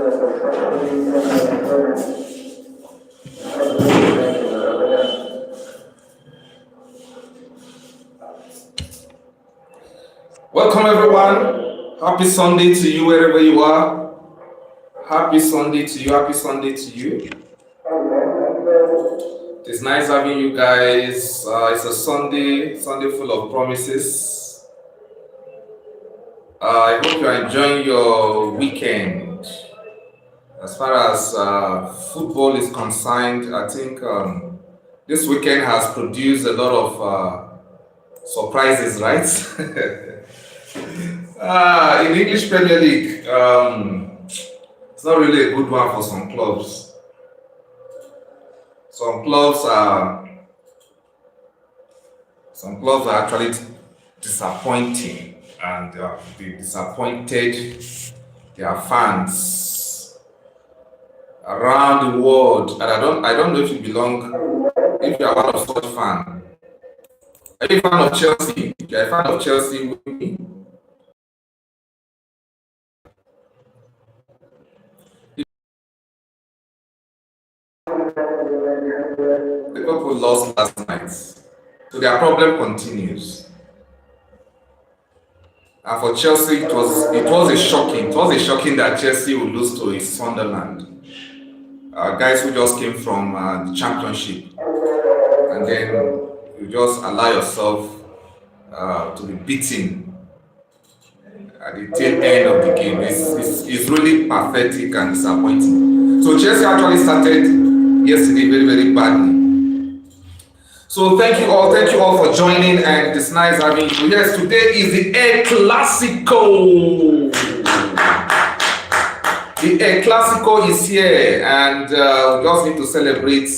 Welcome everyone. Happy Sunday to you wherever you are. Happy Sunday to you. Happy Sunday to you. It's nice having you guys. It's a Sunday full of promises. I hope you are enjoying your weekend. As far as football is concerned, I think this weekend has produced a lot of surprises, right? In English Premier League, it's not really a good one for some clubs. Some clubs are actually disappointing, and they disappointed their fans around the world. And I don't know if you are one of such fans. Are you a fan of Chelsea? If you're a fan of Chelsea with me, Liverpool lost last night, so their problem continues. And for Chelsea, it was shocking that Chelsea would lose to Sunderland, guys who just came from the Championship, and then you just allow yourself to be beaten at the tail end of the game. It's really pathetic and disappointing. So Chelsea actually started yesterday very, very badly. So thank you all for joining, and it's nice having you. Yes, today is the El Clasico. The El Clasico is here, and we just need to celebrate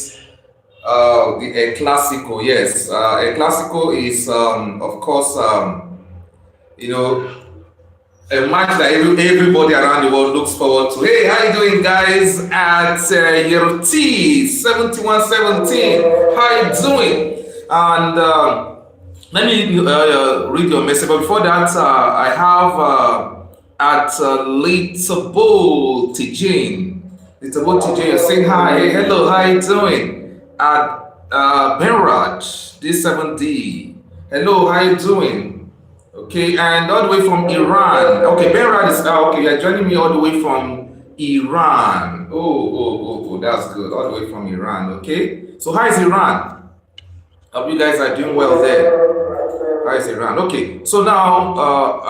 the El Clasico. Yes, El Clasico is, of course, a match that everybody around the world looks forward to. Hey, how you doing, guys? At Yeroti 7117, how you doing? And let me read your message. But before that, I have at Little Tijane. Little Tijane, you're saying hi. Hey, hello, how you doing? At Benraj D7D, hello, how you doing? Okay, and all the way from Iran. Okay, Benrad is okay. You're joining me all the way from Iran. Oh, that's good. All the way from Iran. Okay, so how is Iran? Hope you guys are doing well there. How is Iran? Okay, so now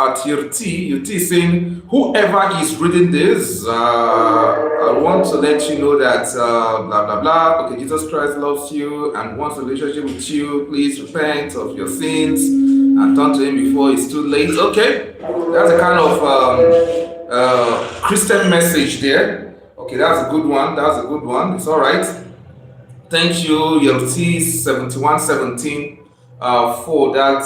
at Yurti is saying, whoever is reading this, I want to let you know that blah blah blah. Okay, Jesus Christ loves you and wants a relationship with you. Please repent of your sins and turn to him before it's too late. Okay, that's a kind of Christian message there. Okay, that's a good one. It's all right. Thank you, Yelty 7117, for that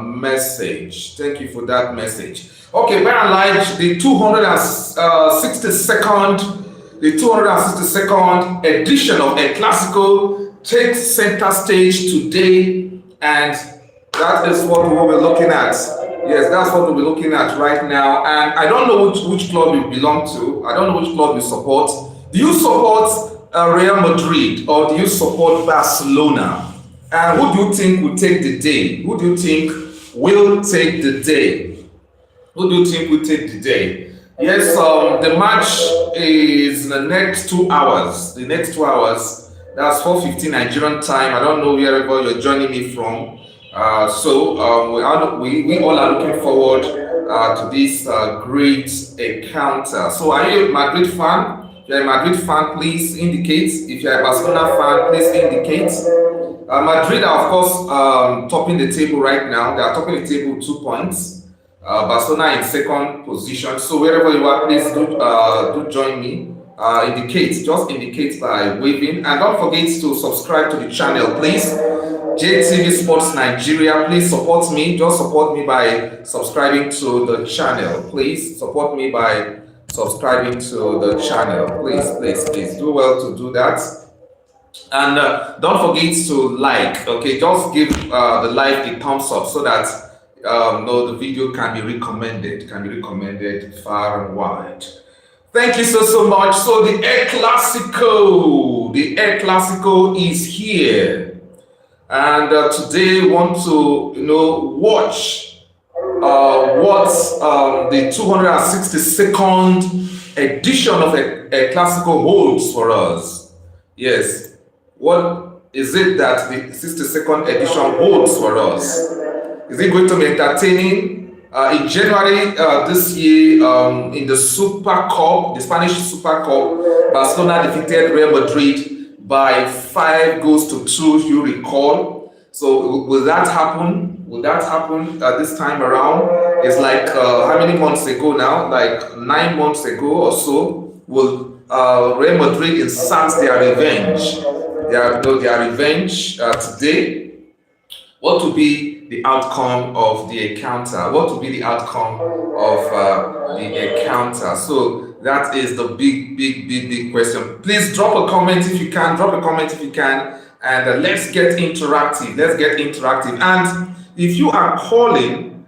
message. Thank you for that message. Okay, by and large, the 262nd edition of El Clasico takes center stage today, and that is what we will be looking at. Yes, that's what we'll be looking at right now. And I don't know which club you belong to. I don't know which club you support. Do you support Real Madrid or do you support Barcelona? And who do you think will take the day? Who do you think will take the day? Who do you think will take the day? Yes, the match is in the next 2 hours. The next 2 hours, that's 4:15 Nigerian time. I don't know wherever you're joining me from. So we all are looking forward to this great encounter. So are you a Madrid fan? If you're a Madrid fan, please indicate. If you're a Barcelona fan, please indicate. Madrid are, of course, topping the table right now. They are topping the table with 2 points. Barcelona in second position. So wherever you are, please do join me. Just indicate by waving. And don't forget to subscribe to the channel, please. JTV Sports Nigeria, please support me. Just support me by subscribing to the channel. Please support me by subscribing to the channel. Please do well to do that. And don't forget to like. Okay, just give the like a thumbs up so that the video can be recommended far and wide. Thank you so much. So the El Clasico is here, and today we want to watch what the 262nd edition of El Clasico holds for us. Yes, what is it that the 62nd edition holds for us? Is it going to be entertaining? In January this year, in the Super Cup, the Spanish Super Cup, Barcelona defeated Real Madrid by 5-2, if you recall. So will that happen? Will that happen this time around? It's like how many months ago now? Like 9 months ago or so. Will Real Madrid insert their revenge? Their revenge today. What will be the outcome of the encounter? What will be the outcome of the encounter? So that is the big question. Please drop a comment if you can. And let's get interactive. And if you are calling,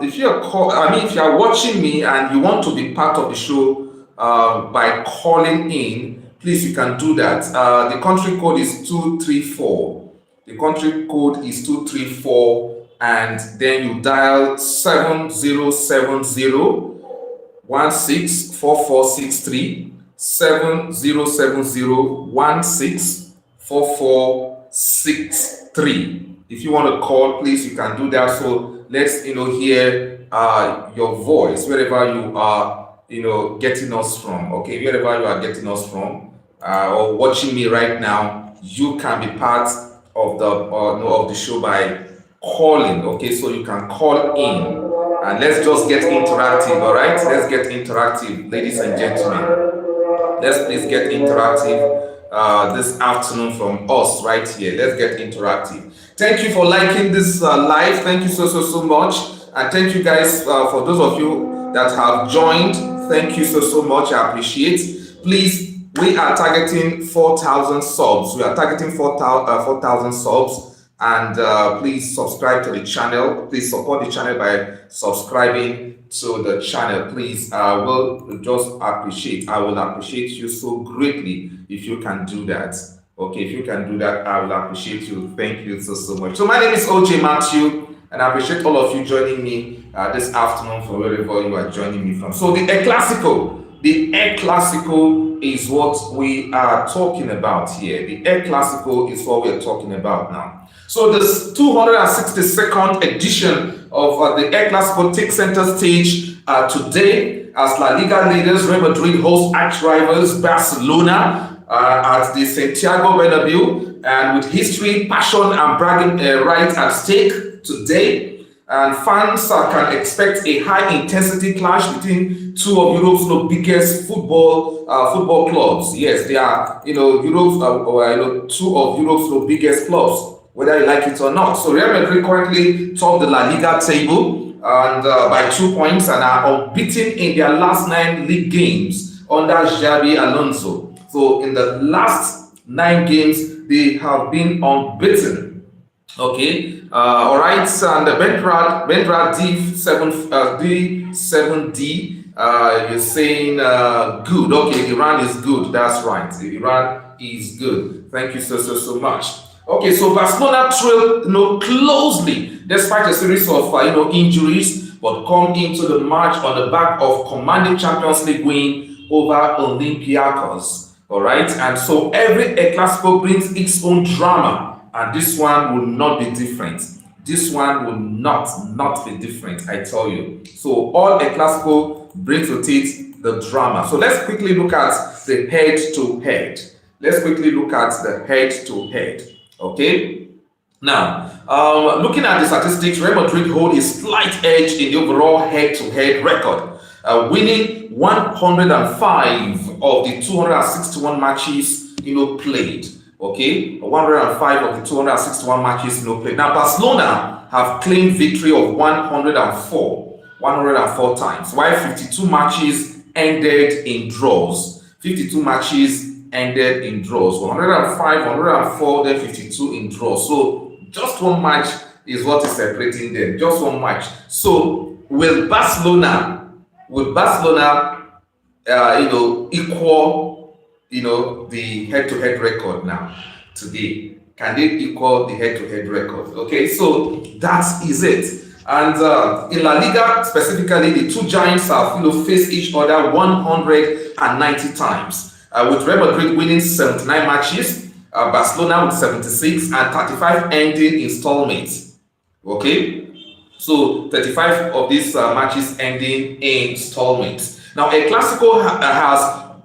if you are watching me and you want to be part of the show by calling in, please, you can do that. The country code is 234. The country code is 234, and then you dial 7070-164463, 7070-164463. If you want to call, please, you can do that. So let's hear your voice wherever you are getting us from. Okay, wherever you are getting us from or watching me right now, you can be part of the show by calling. Okay, so you can call in and let's just get interactive. All right, let's get interactive, ladies and gentlemen. Let's please get interactive this afternoon from us right here. Let's get interactive. Thank you for liking this live. Thank you so much, and thank you guys for those of you that have joined. Thank you so much. I appreciate. Please, we are targeting 4,000 subs. We are targeting 4,000 subs, and please subscribe to the channel. Please support the channel by subscribing to the channel. Please, I will appreciate you so greatly if you can do that. Okay, if you can do that, I will appreciate you. Thank you so much. So my name is OJ Matthew, and I appreciate all of you joining me this afternoon from wherever you are joining me from. So the El Clasico is what we are talking about here. The El Clasico is what we are talking about now. So this 262nd edition of the El Clasico takes center stage today as La Liga leaders Real Madrid host arch rivals Barcelona at the Santiago Bernabeu, and with history, passion, and bragging rights at stake today. And fans can expect a high-intensity clash between two of Europe's biggest football clubs. Yes, they are, two of Europe's biggest clubs, whether you like it or not. So Real Madrid currently top the La Liga table and by 2 points, and are unbeaten in their last 9 league games under Xabi Alonso. So in the last 9 games, they have been unbeaten. Okay, all right, and the Benrad D7D, you're saying good. Okay, Iran is good. That's right. Iran is good. Thank you so much. Okay, so Barcelona trailed closely despite a series of injuries, but come into the match on the back of commanding Champions League win over Olympiacos. All right, and so every El Clasico brings its own drama. And this one will not be different. This one will not be different, I tell you. So all El Clasico brings with it the drama. So let's quickly look at the head-to-head. Okay? Now, looking at the statistics, Real Madrid hold a slight edge in the overall head-to-head record, winning 105 of the 261 matches played. Okay, 105 of the 261 matches played. Now, Barcelona have claimed victory of 104 times, while 52 matches ended in draws. 105, 104, then 52 in draws. So just one match is what is separating them. Just one match. So will Barcelona equal, the head-to-head record now today? Can they equal the head-to-head record? Okay, so that is it. And in La Liga specifically, the two giants have faced each other 190 times, with Real Madrid winning 79 matches, Barcelona with 76, and 35 ending installments. Okay, so 35 of these matches ending in installments. Now, El Clasico has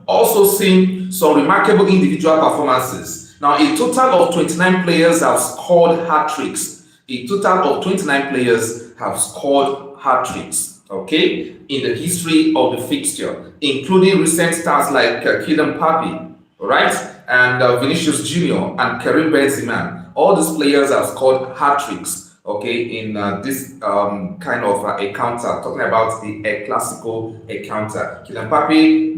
also seen some remarkable individual performances. Now, a total of 29 players have scored hat-tricks. A total of 29 players have scored hat-tricks, okay, in the history of the fixture, including recent stars like Kylian Mbappe, right, and Vinicius Junior and Karim Benzema. All these players have scored hat-tricks, okay, in this kind of encounter, talking about the Clasico encounter. Kylian Mbappe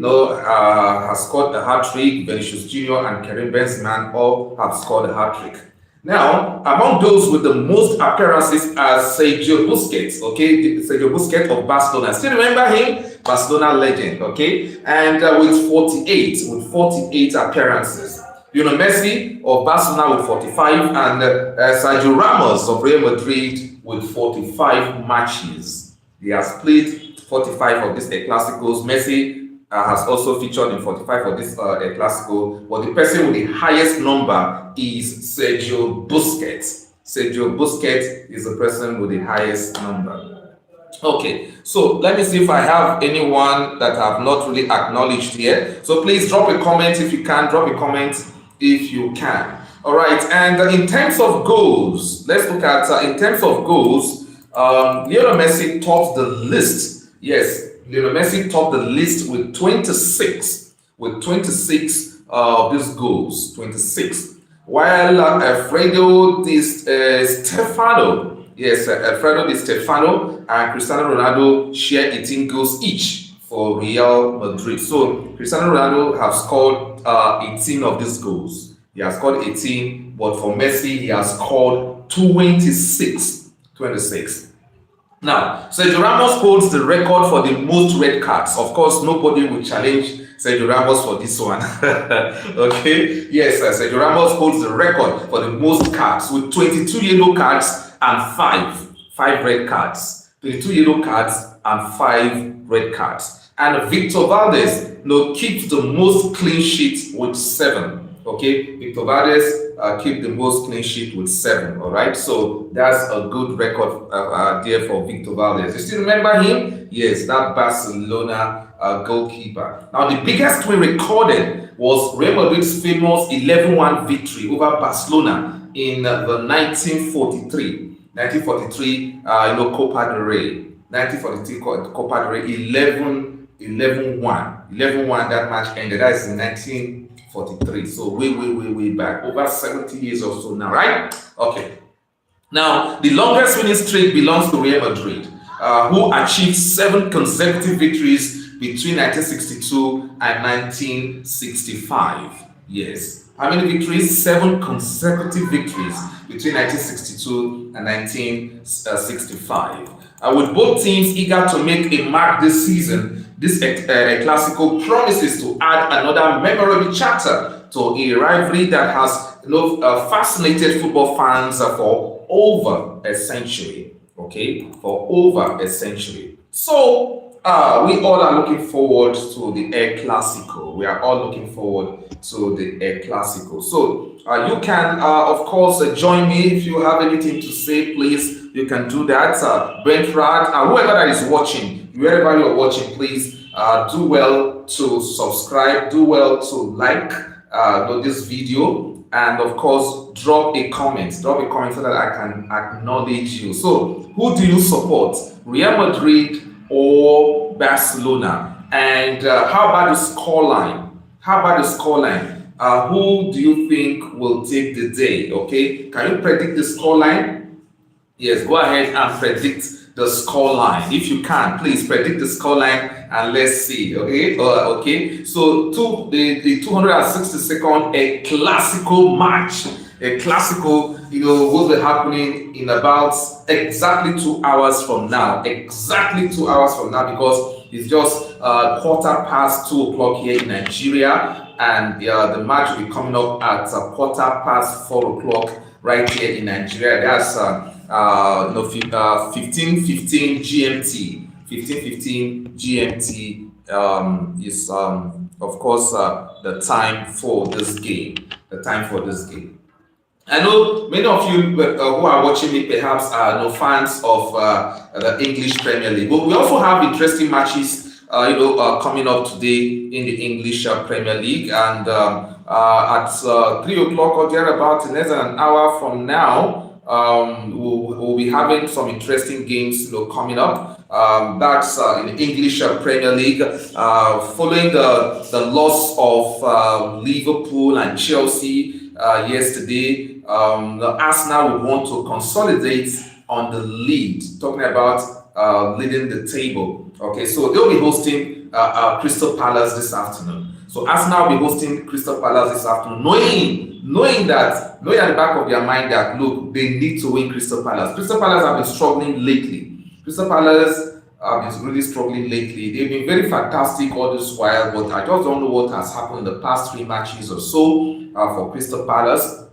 has scored a hat-trick, Vinicius Junior and Karim Benzema all have scored a hat-trick. Now, among those with the most appearances are Sergio Busquets, okay, Sergio Busquets of Barcelona. Still remember him? Barcelona legend, okay, and with 48 appearances. Lionel Messi of Barcelona with 45, and Sergio Ramos of Real Madrid with 45 matches. He has played 45 of these Clásicos. Messi has also featured in 45 of this Clasico, but the person with the highest number is Sergio Busquets. Sergio Busquets is the person with the highest number. Okay, so let me see if I have anyone that I have not really acknowledged here. So please drop a comment if you can. Drop a comment if you can. All right, and in terms of goals, let's look at in terms of goals. Lionel Messi tops the list. Yes, Lionel Messi topped the list with 26. With 26 of these goals, 26. While Alfredo Di Stefano, yes, Alfredo Di Stefano and Cristiano Ronaldo share 18 goals each for Real Madrid. So Cristiano Ronaldo has scored 18 of these goals. He has scored 18, but for Messi, he has scored 26. 26. Now, Sergio Ramos holds the record for the most red cards. Of course, nobody will challenge Sergio Ramos for this one. Okay? Yes, Sergio Ramos holds the record for the most cards with 22 yellow cards and 5 red cards. 22 yellow cards and 5 red cards. And Victor Valdez keeps the most clean sheets with 7. Okay, Victor Valdez keep the most clean sheet with 7. All right, so that's a good record there for Victor Valdez. You still remember him? Yes, that Barcelona goalkeeper. Now, the biggest win recorded was Real Madrid's famous 11-1 victory over Barcelona in the 1943 Copa del Rey. 1943 Copa del Rey, 11-1. 11-1 that match ended. That is in 1943. So way back. Over 70 years or so now, right? Okay. Now, the longest winning streak belongs to Real Madrid, who achieved 7 consecutive victories between 1962 and 1965. Yes. How many victories? 7 consecutive victories between 1962 and 1965. With both teams eager to make a mark this season, this Clasico promises to add another memorable chapter to a rivalry that has fascinated football fans for over a century. Okay, for over a century. So we all are looking forward to the Clasico. We are all looking forward to the Clasico. So you can, of course, join me if you have anything to say. Please, you can do that. Brent Rad, whoever that is watching, wherever you're watching, please do well to subscribe, do well to like this video, and of course drop a comment so that I can acknowledge you. So who do you support, Real Madrid or Barcelona? And how about the scoreline? Who do you think will take the day? Okay, can you predict the scoreline? Yes, go ahead and predict the scoreline. If you can, please predict the scoreline and let's see. Okay, okay. So the 262nd a Clasico match, a Clasico, will be happening in about exactly 2 hours from now. Exactly 2 hours from now, because it's just quarter past 2 o'clock here in Nigeria, and the match will be coming up at quarter past 4 o'clock right here in Nigeria. That's 15:15 GMT. 15:15 GMT is of course the time for this game. The time for this game. I know many of you who are watching me perhaps are no fans of the English Premier League, but we also have interesting matches, coming up today in the English Premier League, and at 3 o'clock or thereabouts, in less than an hour from now, we'll be having some interesting games, coming up. That's in the English Premier League, following the loss of Liverpool and Chelsea yesterday. Arsenal would want to consolidate on the lead, talking about leading the table. Okay, so they'll be hosting Crystal Palace this afternoon. So Arsenal will be hosting Crystal Palace this afternoon, knowing at the back of their mind that, look, they need to win Crystal Palace. Crystal Palace have been struggling lately. Crystal Palace is really struggling lately. They've been very fantastic all this while, but I just don't know what has happened in the past 3 matches or so for Crystal Palace.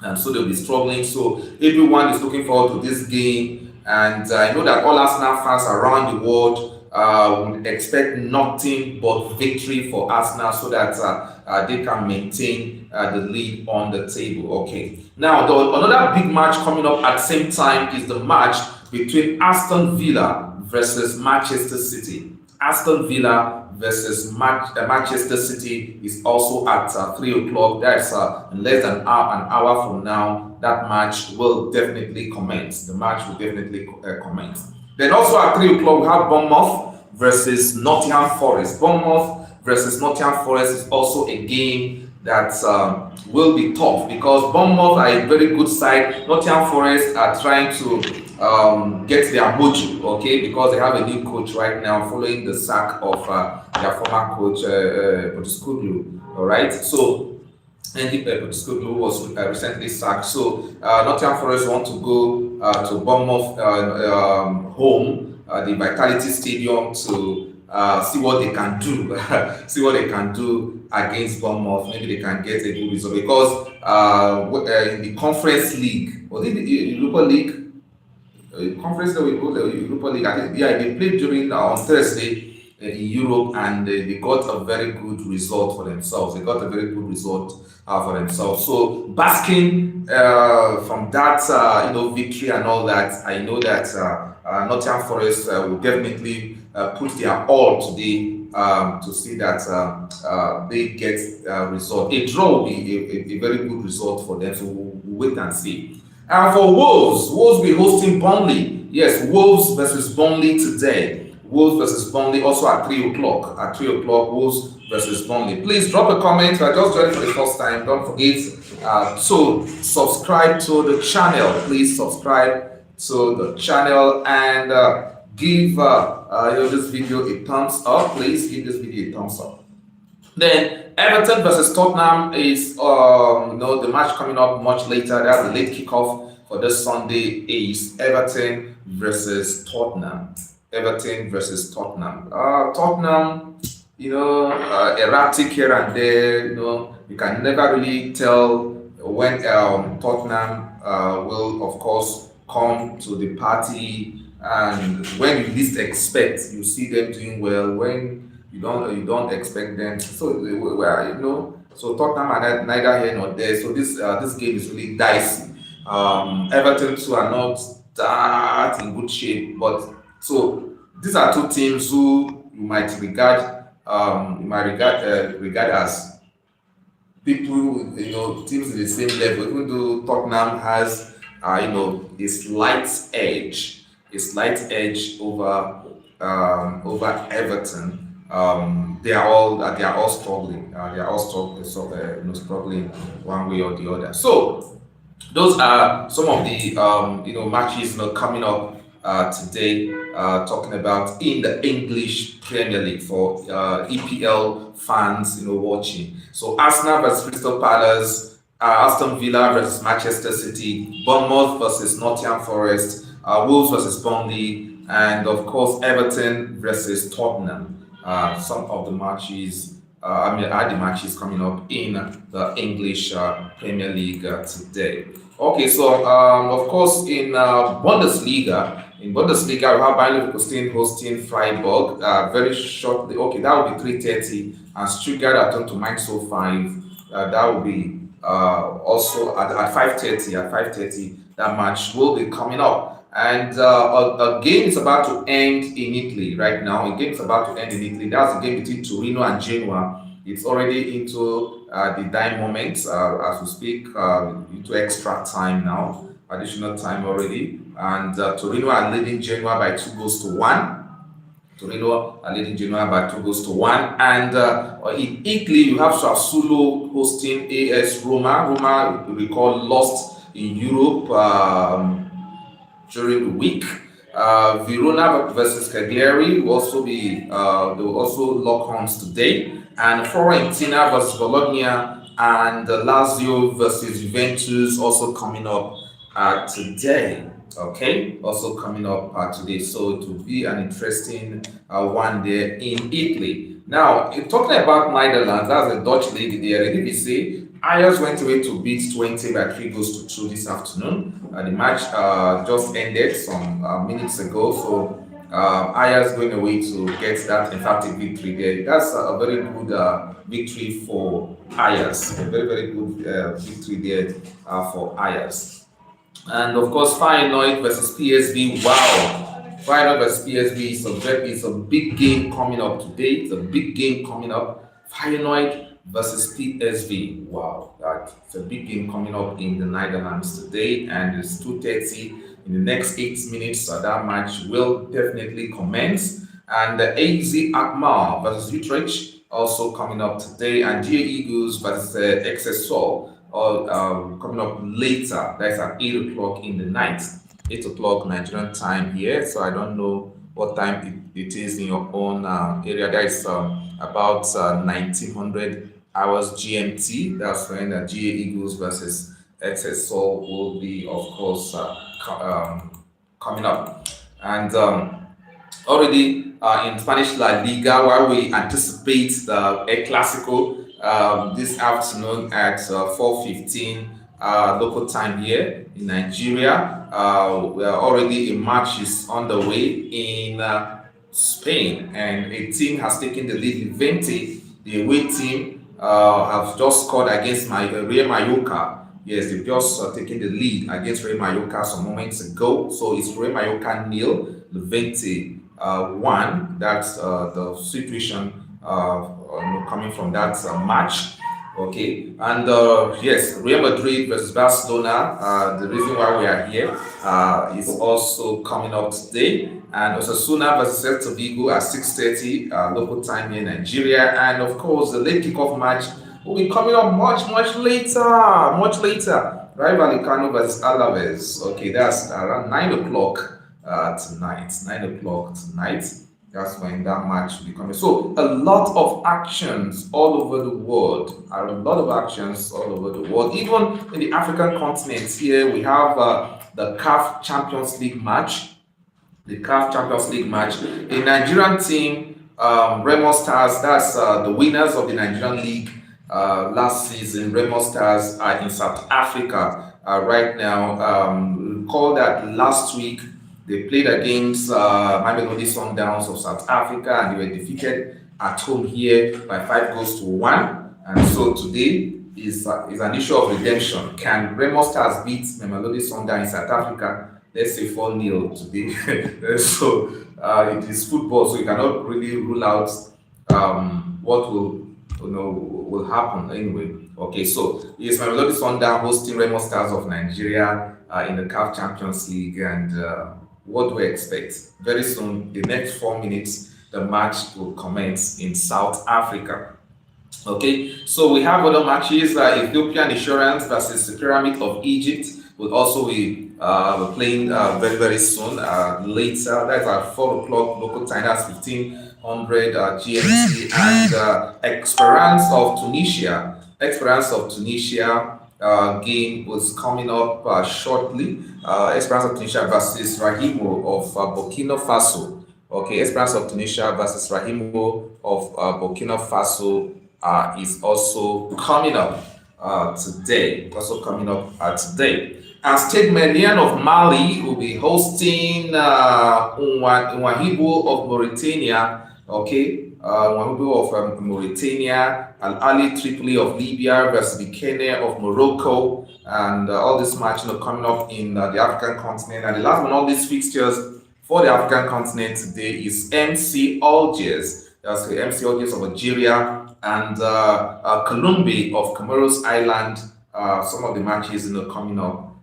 And so they'll be struggling. So everyone is looking forward to this game. And I know that all Arsenal fans around the world would expect nothing but victory for Arsenal, so that they can maintain the lead on the table. Okay. Now, another big match coming up at the same time is the match between Aston Villa versus Manchester City. Aston Villa versus Manchester City is also at 3 o'clock. That's in less than an hour from now. That match will definitely commence. The match will definitely commence. Then also at 3 o'clock, we have Bournemouth versus Nottingham Forest. Bournemouth versus Nottingham Forest is also a game that will be tough, because Bournemouth are a very good side. Nottingham Forest are trying to get their mojo, okay, because they have a new coach right now following the sack of their former coach, Postecoglou. All right, so Andy Postecoglou was recently sacked. So Nottingham Forest want to go to Bournemouth home, the Vitality Stadium, to see what they can do. See what they can do against Bournemouth. Maybe they can get a good result, because in the Conference League, or the Europa League. Conference League, Europa League. I think, yeah, they played during on Thursday in Europe, and they got a very good result for themselves. So basking from that, victory and all that, I know that Nottingham Forest will definitely put their all today to see that they get a result. A draw will be a very good result for them. So we'll wait and see. And for Wolves will be hosting Burnley. Yes, Wolves versus Burnley today. Wolves versus Burnley also at 3 o'clock. At 3 o'clock, Wolves versus Burnley. Please drop a comment. If I just joined for the first time, don't forget to subscribe to the channel. Please subscribe to the channel and give this video a thumbs up. Please give this video a thumbs up. Then Everton versus Tottenham is the match coming up much later. That's the late kickoff for this Sunday. Is Everton versus Tottenham. Everton versus Tottenham. Tottenham, erratic here and there. You can never really tell when Tottenham will, of course, come to the party, and when you least expect, you see them doing well. When you don't expect them. So so Tottenham are neither here nor there. So this game is really dicey. Everton too are not that in good shape, but so these are two teams who you might regard as people, teams in the same level. Even though Tottenham has a slight edge over Everton. They are all struggling. Struggling one way or the other. So those are some of the matches coming up today. Talking about in the English Premier League for EPL fans, watching. So Arsenal versus Crystal Palace, Aston Villa versus Manchester City, Bournemouth versus Nottingham Forest, Wolves versus Burnley, and of course Everton versus Tottenham. some of the matches. Are the matches coming up in the English Premier League today? Okay, so of course in Bundesliga, we have Bayern Leverkusen hosting Freiburg very shortly. Okay, that will be 3:30, and Stuttgart are turned to Mainz 05. That will be also at 5:30. At 5:30, that match will be coming up. And a game is about to end in Italy right now. A game is about to end in Italy. That's a game between Torino and Genoa. It's already into the dying moments as we speak, into extra time now, additional time already. And Torino are leading Genoa by 2 goals to 1. Torino are leading Genoa by 2 goals to 1. And in Italy, you have Sassuolo hosting AS Roma. Roma, we recall, lost in Europe during the week. Verona versus Cagliari will also be they will also lock horns today, and Fiorentina versus Bologna and Lazio versus Juventus also coming up today. Okay, also coming up today. So it will be an interesting one there in Italy. Now, talking about Netherlands, that's the Dutch league there. Eredivisie, Ajax went away to beat 20 by 3 goals to 2 this afternoon. The match just ended some minutes ago, so Ajax going away to get that emphatic victory there. That's a very good victory for Ajax. A very, very good victory there for Ajax. And of course, Feyenoord versus PSV. Wow, Feyenoord versus PSV is a big game coming up today. It's a big game coming up. Feyenoord versus PSV. Wow, that's a big game coming up in the Netherlands today, and it's 2:30 in the next 8 minutes. So that match will definitely commence. And the AZ Alkmaar versus Utrecht also coming up today, and GA Eagles versus XSO or coming up later. That's at 8 o'clock in the night, 8 o'clock Nigerian time here. So I don't know what time it is in your own area. That is about 1900 hours GMT. That's when GA Eagles versus XSO will be, of course, coming up. And already in Spanish La Liga, while we anticipate the El Clasico this afternoon at 4:15 local time here in Nigeria. We are already a match is underway in Spain, and a team has taken the lead. Levante, the away team, have just scored against Real Mallorca. Yes, they've just taken the lead against Real Mallorca some moments ago. So it's Real Mallorca 0, Levante 1. That's the situation coming from that match. Okay, and yes, Real Madrid versus Barcelona. The reason why we are here is also coming up today, and Osasuna versus Celta Vigo at 6:30 local time here in Nigeria, and of course the late kickoff match will be coming up much later. Rayo Vallecano versus Alaves. Okay, that's around 9 o'clock tonight. 9 o'clock tonight. That's when that match will be coming. So a lot of actions all over the world. Even in the African continent here, we have the CAF Champions League match. The CAF Champions League match. A Nigerian team, Remo Stars, that's the winners of the Nigerian League last season. Remo Stars are in South Africa right now. Recall that last week they played against Mamelodi Sundowns of South Africa, and they were defeated at home here by 5 goals to 1. And so today is an issue of redemption. Can Remo Stars beat Mamelodi Sundowns in South Africa? Let's say 4-0 today. So it is football, so you cannot really rule out what will happen anyway. Okay, so it's Mamelodi Sundowns hosting Remo Stars of Nigeria in the CAF Champions League, and what do we expect? Very soon, the next 4 minutes, the match will commence in South Africa. Okay, so we have other matches. Ethiopian Insurance versus the Pyramid of Egypt will also be playing very soon. Later, that's at 4 o'clock local time. That's 1500 GMT, and Esperance of Tunisia. Game was coming up shortly. Esperance of Tunisia versus Rahimo of Burkina Faso. Okay, Esperance of Tunisia versus Rahimo of Burkina Faso is also coming up today. Also coming up today. And Stade Malien of Mali will be hosting Ouahibo of Mauritania. Okay, Ouahibo of Mauritania, Al Ali Tripoli of Libya versus Bikene of Morocco, and all this match coming up in the African continent. And the last one, all these fixtures for the African continent today is MC Algiers. That's the MC Algiers of Algeria and Colombia of Comoros Island. Some of the matches coming up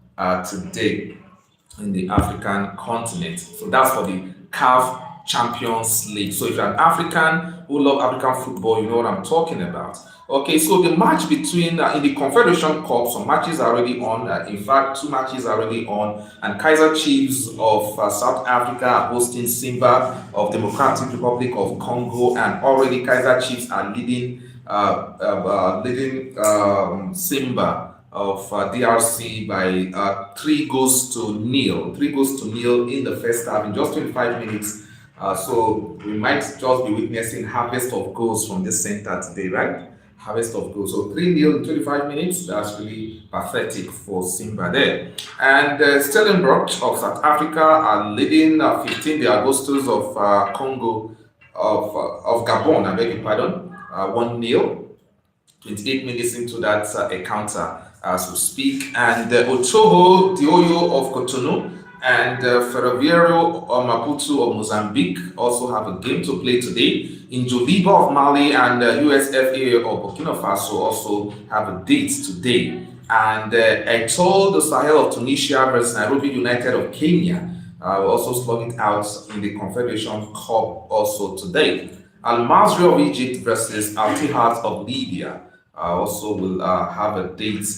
today in the African continent. So that's for the CAF Champions League. So if you're an African who love African football, you know what I'm talking about. Okay, so the match between in the Confederation Cup, some matches are already on. In fact, 2 matches are already on. And Kaiser Chiefs of South Africa are hosting Simba of Democratic Republic of Congo, and already Kaiser Chiefs are leading Simba of DRC by 3 goals to nil. 3 goals to nil in the first half in just 25 minutes. So we might just be witnessing harvest of goals from this center today, right? Harvest of goals. So 3-0 in 25 minutes. That's really pathetic for Simba there. And Stellenbosch of South Africa are leading 15 the Augustus of Congo of Gabon. I beg your pardon. 1-0. 28 minutes into that encounter as we speak. And Otoho Dioyo of Cotonou and Ferroviario Maputo of Mozambique also have a game to play today. In Joliba of Mali and USFA of Burkina Faso also have a date today. And Etoile du Sahel of Tunisia versus Nairobi United of Kenya will also slug it out in the Confederation Cup also today. Al Masry of Egypt versus Al Ittihad of Libya also will have a date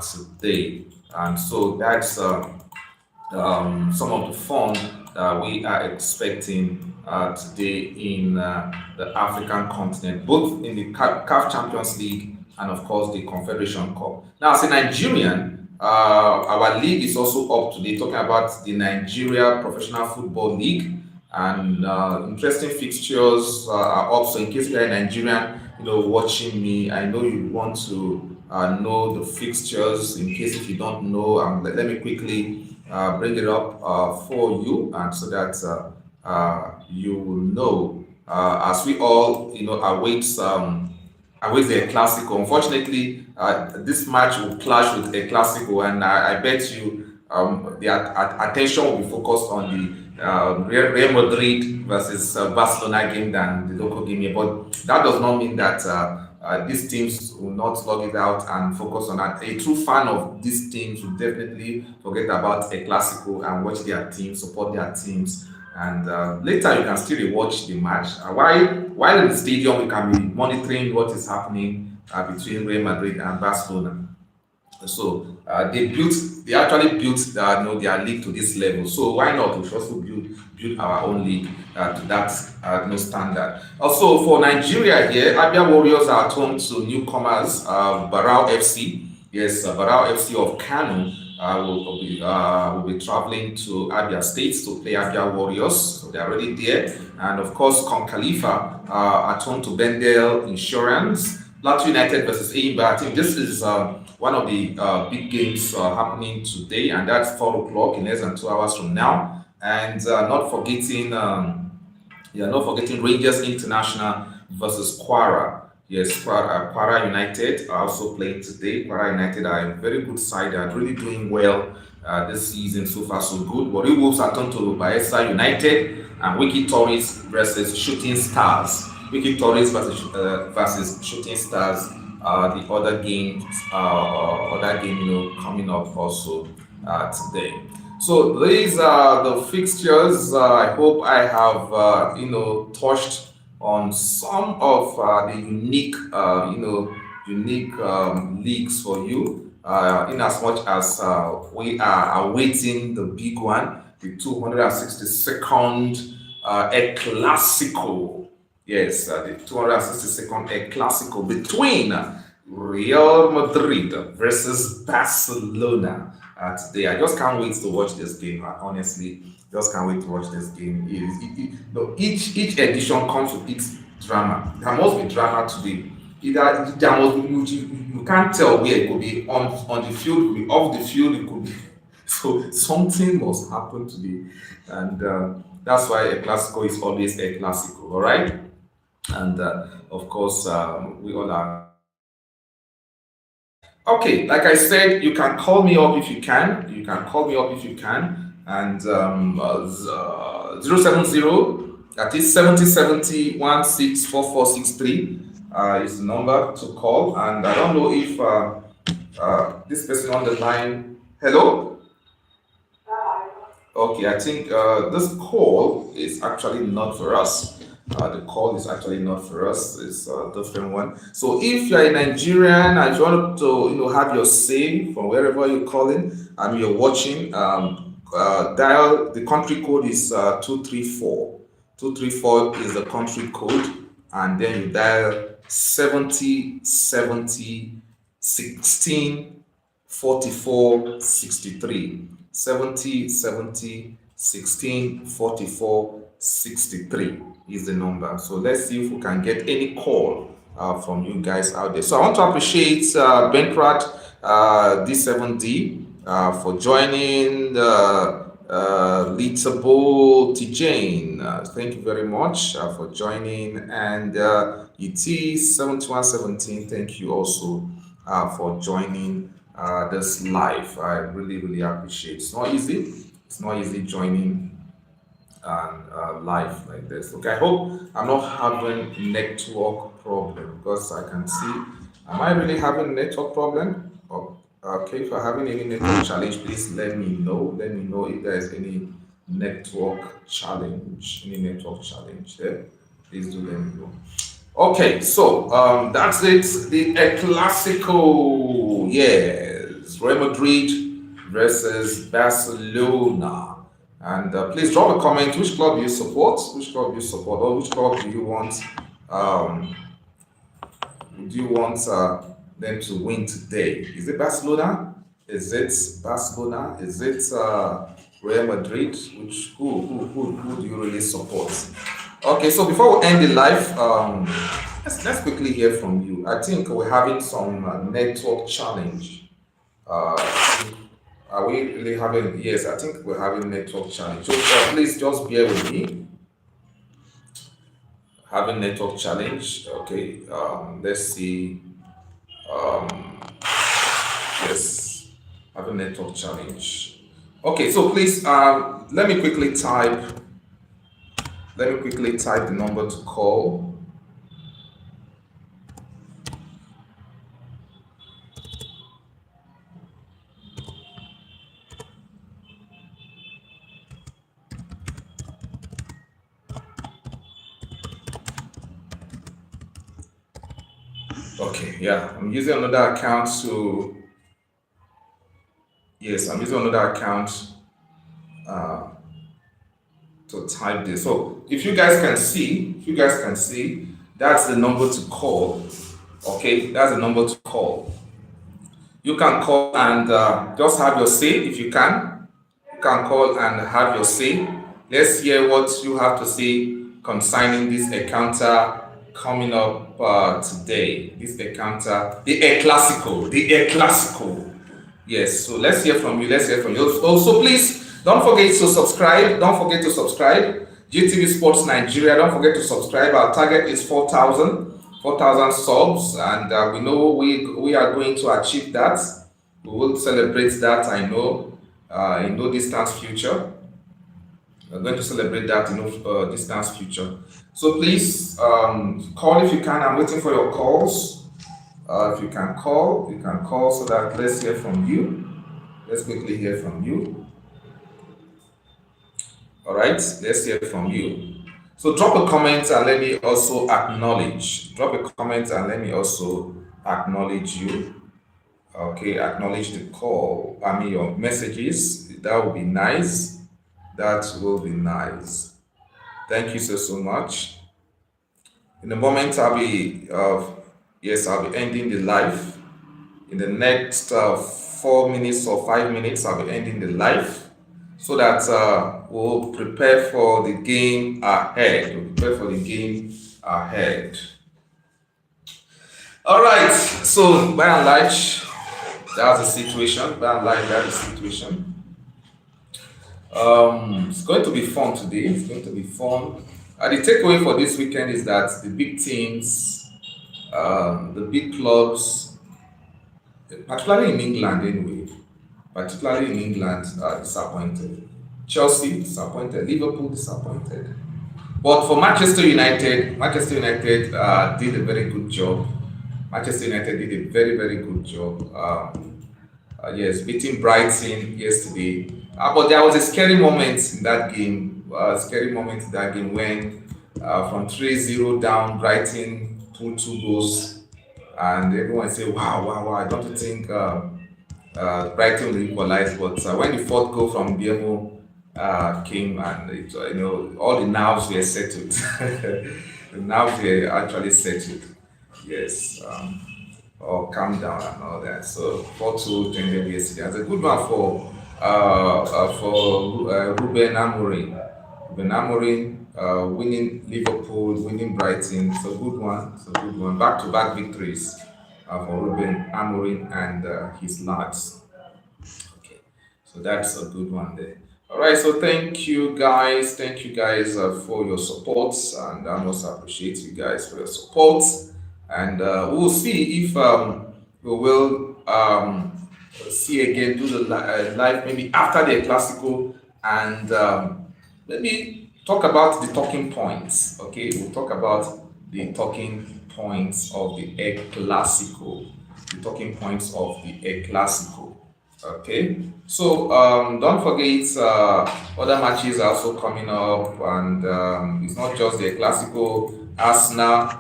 today. And so that's some of the fun that we are expecting today in the African continent, both in the CAF Champions League and of course the Confederation Cup. Now, as a Nigerian, our league is also up today, talking about the Nigeria Professional Football League, and interesting fixtures are up. So in case you're a Nigerian, watching me, I know you want to know the fixtures. In case if you don't know, let me quickly bring it up for you, and so that you will know as we all await the Clasico. Unfortunately, this match will clash with a Clasico, and I bet you the attention will be focused on the Real Madrid versus Barcelona game than the local game here. But that does not mean that these teams will not slug it out and focus on that. A true fan of these teams will definitely forget about a Clasico and watch their teams, support their teams. And later you can still watch the match. While in the stadium, you can be monitoring what is happening between Real Madrid and Barcelona. So they actually built their league to this level. So why not? We should also build our own league to that standard. Also for Nigeria here, Abia Warriors are at home to newcomers Barao FC. Yes, Barao FC of Kano will be traveling to Abia State to play Abia Warriors. So they're already there. And of course, Con Khalifa at home to Bendel Insurance. Plateau United versus Eimba. I think this is one of the big games happening today, and that's 4 o'clock in less than 2 hours from now. And not forgetting Rangers International versus Kwara. Yes, Kwara United are also playing today. Kwara United are a very good side. They are really doing well this season. So far, so good. Warri Wolves are turned to Bayelsa United, and Wiki Tories versus Shooting Stars. Wiki Tories versus Shooting Stars. The other game, coming up also today. So these are the fixtures. I hope I have touched on some of the unique leagues for you. In as much as we are awaiting the big one, the 262nd El Clasico. Yes, the 262nd El Clasico between Real Madrid versus Barcelona. today. I just can't wait to watch this game. Honestly, just can't wait to watch this game. No, each edition comes with its drama. There must be drama today. Either there must be you can't tell where it could be on the field, it could be off the field, it could be so something must happen today, and that's why a classical is always a classical. All right, and of course we all are. Okay, like I said, you can call me up if you can. You can call me up if you can. And 070, that is 7070 is the number to call. And I don't know if this person on the line. Hello? Okay, I think this call is actually not for us. The call is actually not for us. It's a different one. So if you're a Nigerian and you want to, have your say from wherever you're calling and you're watching, dial the country code is 234. 234 is the country code, and then you dial 70 70 16 44 63. 70 70 16 44 63 is the number. So let's see if we can get any call from you guys out there. So I want to appreciate Benkrat D7D for joining Litable Tijane. Thank you very much for joining. And ET7117, thank you also for joining this live. I really, really appreciate it. It's not easy. It's not easy joining live like this. Okay, I hope I'm not having network problem, because I can see. Am I really having network problem? Okay, if you're having any network challenge, please let me know. Let me know if there is any network challenge. Any network challenge there? Please do let me know. Okay, so that's it. The El Clasico, yes, Real Madrid versus Barcelona. And please drop a comment. Which club do you support? Which club do you support, or which club do you want? Do you want them to win today? Is it Barcelona? Is it Barcelona? Is it Real Madrid? Who do you really support? Okay, so before we end the live, let's quickly hear from you. I think we're having some network challenge. Are we really having? Yes, I think we're having network challenge. So please just bear with me. Having network challenge. Okay, let's see. Yes, having network challenge. Okay, so please let me quickly type. Let me quickly type the number to call. Okay, yeah, I'm using another account to. Yes, I'm using another account to type this. So if you guys can see, that's the number to call. Okay, that's the number to call. You can call and just have your say if you can. You can call and have your say. Let's hear what you have to say concerning this encounter coming up today. This encounter, the El Clasico, Yes, so let's hear from you. Also, please don't forget to subscribe. GTV Sports Nigeria. Don't forget to subscribe. Our target is 4,000 subs, and we know we are going to achieve that. We will celebrate that. I know in no distance future. We're going to celebrate that in no distance future. So please call if you can. I'm waiting for your calls. If you can call, so that let's hear from you. Let's quickly hear from you. All right, let's hear from you. So drop a comment and let me also acknowledge. You. Okay, acknowledge the call. Your messages. That would be nice. Thank you so much. In a moment, I'll be ending the live in the next 4 minutes or 5 minutes, I'll be ending the live so that we'll prepare for the game ahead. We'll prepare for the game ahead. All right. So by and large, that's the situation. By and large, that's the situation. It's going to be fun today. It's going to be fun. The takeaway for this weekend is that the big teams, the big clubs, particularly in England anyway, particularly in England, are disappointed. Chelsea disappointed, Liverpool disappointed. But for Manchester United did a very good job. Manchester United did a very, very good job. Yes, beating Brighton yesterday. But there was a scary moment in that game. When from 3-0 down, Brighton pulled 2 goals, and everyone said, "Wow, wow, wow!" Don't you think Brighton will equalize? But when the fourth goal from BMO came, and all the nerves were settled. The nerves were actually settled. Yes. Or calm down and all that. So 4-2 ended yesterday. That's a good one for Ruben Amorim. Ruben Amorim winning Liverpool, winning Brighton. It's a good one. It's a good one. Back-to-back victories for Ruben Amorim and his lads. Okay, so that's a good one there. All right, so thank you guys. Thank you guys for your support, and I most appreciate you guys for your support. And we'll see if we will see again, do the live maybe after the Classico, and maybe talk about the talking points. Okay, we'll talk about the talking points of the Classico. The talking points of the Classico. Okay, so don't forget other matches are also coming up, and it's not just the Classico. Arsenal.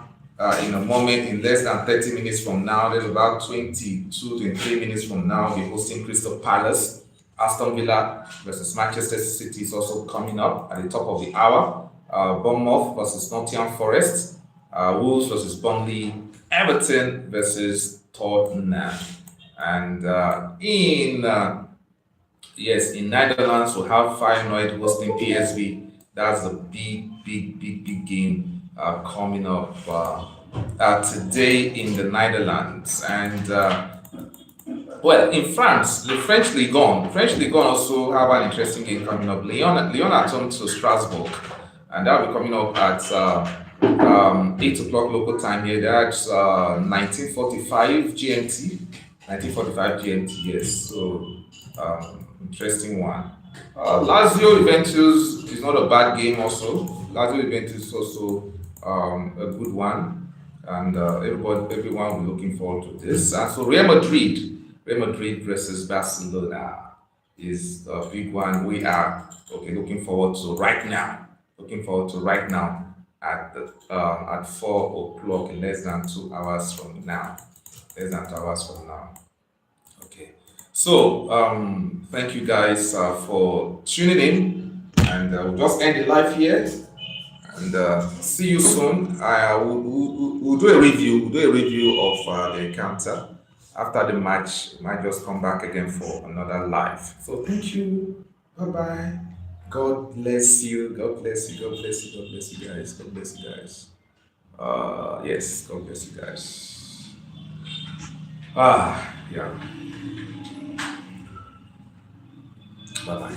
In a moment, in less than 30 minutes from now, there's about 23 minutes from now, we're hosting Crystal Palace. Aston Villa versus Manchester City is also coming up at the top of the hour. Bournemouth versus Nottingham Forest. Wolves versus Burnley. Everton versus Tottenham. And in Netherlands, we'll have Feyenoord hosting PSV. That's a big game coming up today in the Netherlands. And in France, the French Ligue 1 also have an interesting game coming up. Lyon at home to Strasbourg, and that will be coming up at 8 o'clock local time here. That's 1945 GMT. 1945 GMT, yes. So interesting one. Lazio Juventus is not a bad game also. Lazio Juventus is also a good one, and everyone will be looking forward to this. And so Real Madrid versus Barcelona is a big one. We are looking forward to right now. At 4 o'clock, in less than 2 hours from now. Okay. So thank you guys for tuning in, and we'll just end the live here. And see you soon. We'll do a review. Of the encounter after the match. We might just come back again for another live. So thank you. Bye bye. God bless you. God bless you. God bless you. God bless you guys. God bless you guys. Yes. God bless you guys. Yeah. Bye bye.